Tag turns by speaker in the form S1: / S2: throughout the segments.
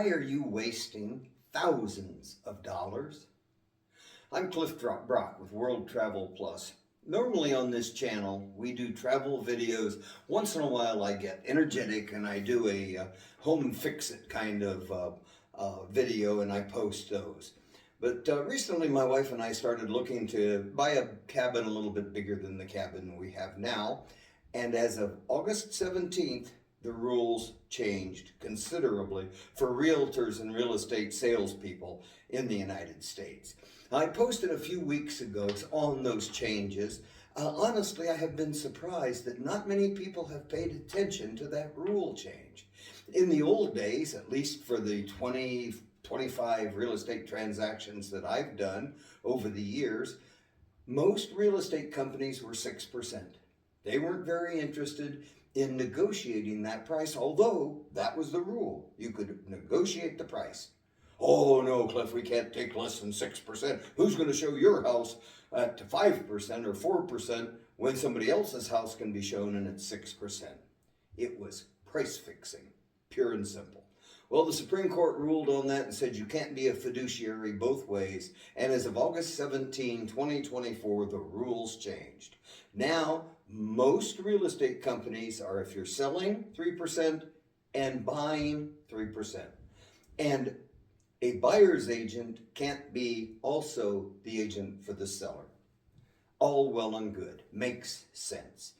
S1: Why are you wasting thousands of dollars? I'm Cliff Brock with World Travel Plus. Normally on this channel, we do travel videos. Once in a while I get energetic and I do a home fix-it kind of video and I post those. But recently my wife and I started looking to buy a cabin a little bit bigger than the cabin we have now. And as of August 17th, the rules changed considerably for realtors and real estate salespeople in the United States. I posted a few weeks ago on those changes. Honestly, I have been surprised that not many people have paid attention to that rule change. In the old days, at least for the 25 real estate transactions that I've done over the years, most real estate companies were 6%. They weren't very interested in negotiating that price, although that was the rule. You could negotiate the price. Oh no, Cliff, we can't take less than 6%. Who's going to show your house at 5% or 4% when somebody else's house can be shown and it's 6%? It was price fixing, pure and simple. Well, the Supreme Court ruled on that and said you can't be a fiduciary both ways. And as of August 17, 2024, the rules changed. Now, most real estate companies are, if you're selling, 3% and buying 3%. And a buyer's agent can't be also the agent for the seller. All well and good. Makes sense.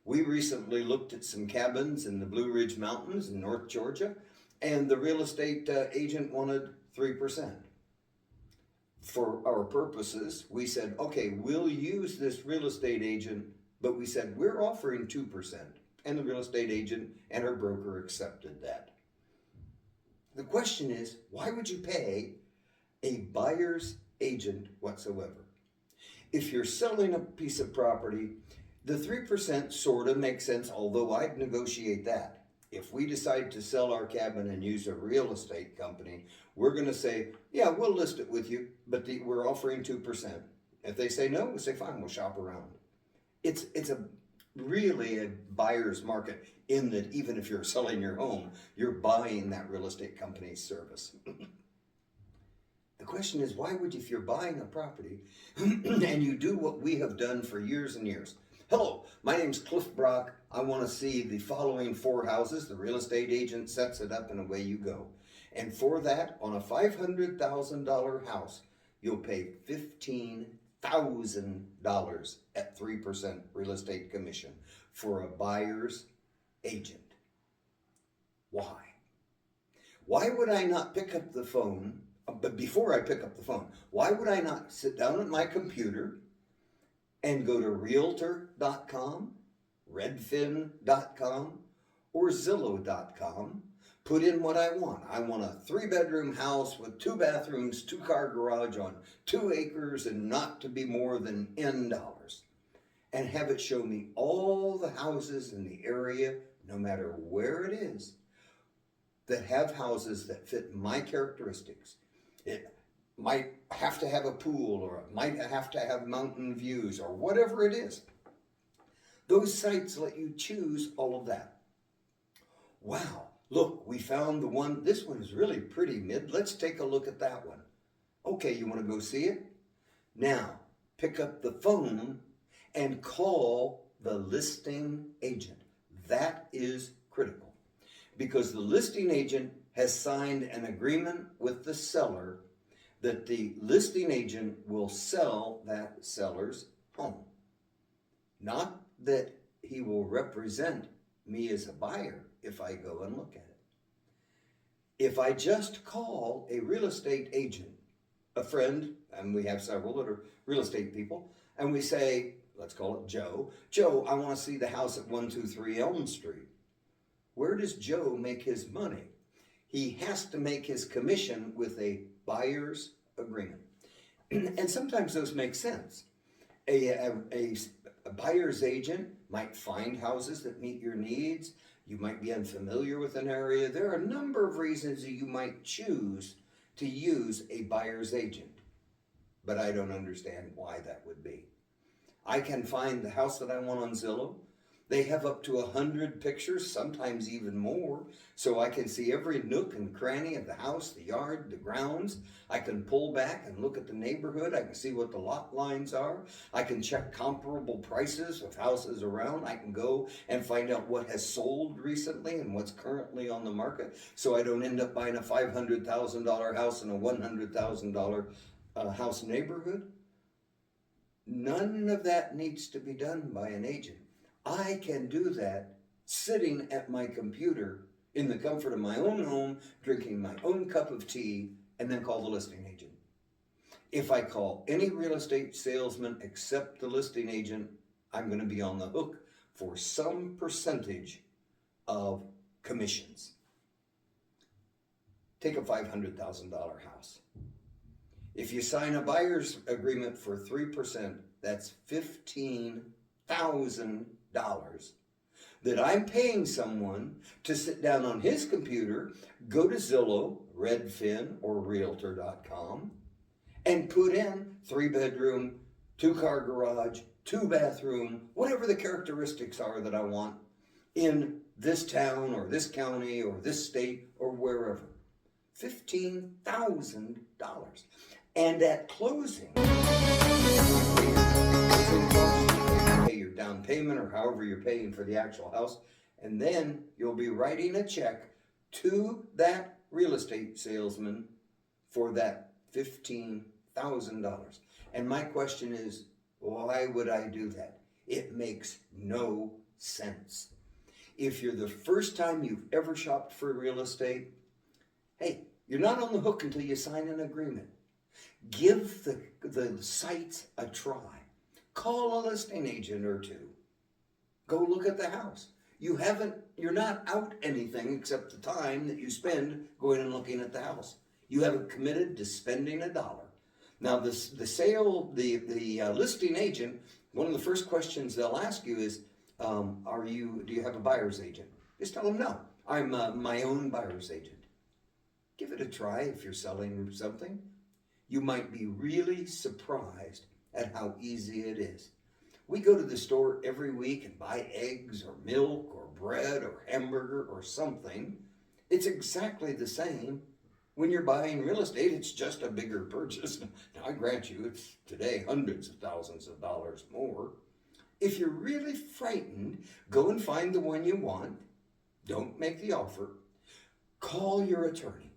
S1: We recently looked at some cabins in the Blue Ridge Mountains in North Georgia, and the real estate agent wanted 3%. For our purposes, we said, okay, we'll use this real estate agent, but we said we're offering 2%. And the real estate agent and her broker accepted that. The question is, why would you pay a buyer's agent whatsoever? If you're selling a piece of property, the 3% sort of makes sense, although I'd negotiate that. If we decide to sell our cabin and use a real estate company, we're going to say, yeah, we'll list it with you, but we're offering 2%. If they say no, we say, fine, we'll shop around. It's really a buyer's market in that even if you're selling your home, you're buying that real estate company's service. The question is, why would you, if you're buying a property and you do what we have done for years and years? Hello, my name's Cliff Brock. I want to see the following 4 houses. The real estate agent sets it up and away you go. And for that, on a $500,000 house, you'll pay $15,000 at 3% real estate commission for a buyer's agent. Why? Why would I not pick up the phone? But before I pick up the phone, why would I not sit down at my computer and go to Realtor.com, Redfin.com, or Zillow.com, put in what I want. I want a 3-bedroom house with 2 bathrooms, 2-car garage on 2 acres and not to be more than N dollars. And have it show me all the houses in the area, no matter where it is, that have houses that fit my characteristics. It might have to have a pool, or it might have to have mountain views, or whatever it is. Those sites let you choose all of that. Wow, look, we found the one. This one is really pretty mid. Let's take a look at that one. Okay, you want to go see it? Now, pick up the phone and call the listing agent. That is critical, because the listing agent has signed an agreement with the seller that the listing agent will sell that seller's home. Not that he will represent me as a buyer if I go and look at it. If I just call a real estate agent, a friend, and we have several that are real estate people, and we say, let's call it Joe. Joe, I want to see the house at 123 Elm Street. Where does Joe make his money? He has to make his commission with a buyer's agreement. And sometimes those make sense. A buyer's agent might find houses that meet your needs. You might be unfamiliar with an area. There are a number of reasons that you might choose to use a buyer's agent. But I don't understand why that would be. I can find the house that I want on Zillow. They have up to 100 pictures, sometimes even more, so I can see every nook and cranny of the house, the yard, the grounds. I can pull back and look at the neighborhood. I can see what the lot lines are. I can check comparable prices of houses around. I can go and find out what has sold recently and what's currently on the market, so I don't end up buying a $500,000 house in a $100,000 house neighborhood. None of that needs to be done by an agent. I can do that sitting at my computer in the comfort of my own home, drinking my own cup of tea, and then call the listing agent. If I call any real estate salesman except the listing agent, I'm going to be on the hook for some percentage of commissions. Take a $500,000 house. If you sign a buyer's agreement for 3%, that's $15,000 that I'm paying someone to sit down on his computer, go to Zillow, Redfin, or Realtor.com, and put in 3-bedroom, 2-car garage, 2-bathroom, whatever the characteristics are that I want in this town or this county or this state or wherever. $15,000. And at closing, pay your down payment or however you're paying for the actual house, and then you'll be writing a check to that real estate salesman for that $15,000. And my question is, why would I do that? It makes no sense. If you're the first time you've ever shopped for real estate, hey, you're not on the hook until you sign an agreement. Give the sites a try. Call a listing agent or two. Go look at the house. You're not out anything except the time that you spend going and looking at the house. You haven't committed to spending $1. Now the listing agent, one of the first questions they'll ask you is, do you have a buyer's agent? Just tell them no. I'm my own buyer's agent. Give it a try if you're selling something. You might be really surprised at how easy it is. We go to the store every week and buy eggs or milk or bread or hamburger or something. It's exactly the same. When you're buying real estate, it's just a bigger purchase. Now, I grant you, it's today hundreds of thousands of dollars more. If you're really frightened, go and find the one you want. Don't make the offer. Call your attorney.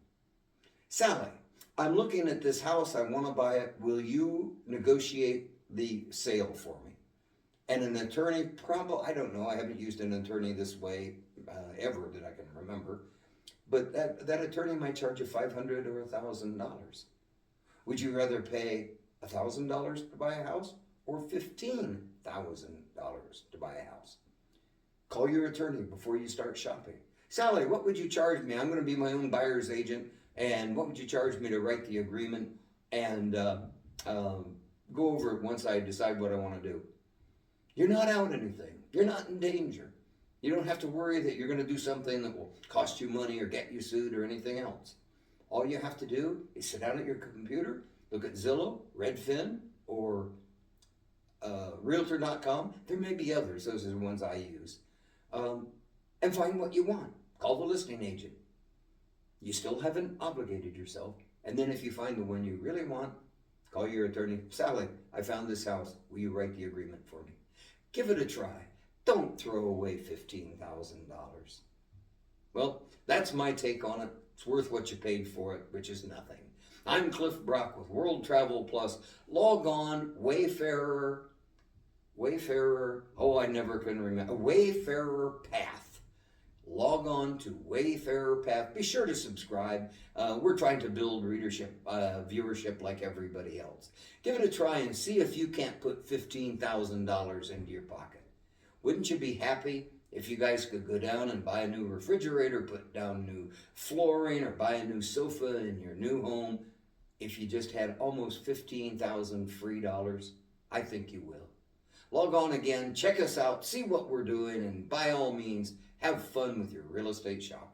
S1: Sally, I'm looking at this house. I want to buy it. Will you negotiate the sale for me? And an attorney, I don't know. I haven't used an attorney this way ever that I can remember. But that attorney might charge you $500 or $1,000. Would you rather pay $1,000 to buy a house or $15,000 to buy a house? Call your attorney before you start shopping. Sally, what would you charge me? I'm going to be my own buyer's agent. And what would you charge me to write the agreement and go over it once I decide what I want to do? You're not out anything. You're not in danger. You don't have to worry that you're going to do something that will cost you money or get you sued or anything else. All you have to do is sit down at your computer, look at Zillow, Redfin, or Realtor.com. There may be others. Those are the ones I use. And find what you want. Call the listing agent. You still haven't obligated yourself. And then if you find the one you really want, call your attorney. Sally, I found this house. Will you write the agreement for me? Give it a try. Don't throw away $15,000. Well, that's my take on it. It's worth what you paid for it, which is nothing. I'm Cliff Brock with World Travel Plus. Log on, Wayfarer, I never can remember. Wayfarer Path. Log on to Wayfarer Path. Be sure to subscribe. We're trying to build readership, viewership like everybody else. Give it a try and see if you can't put $15,000 into your pocket. Wouldn't you be happy if you guys could go down and buy a new refrigerator, put down new flooring, or buy a new sofa in your new home if you just had almost $15,000 free dollars? I think you will. Log on again, check us out, see what we're doing, and by all means, have fun with your real estate shopping.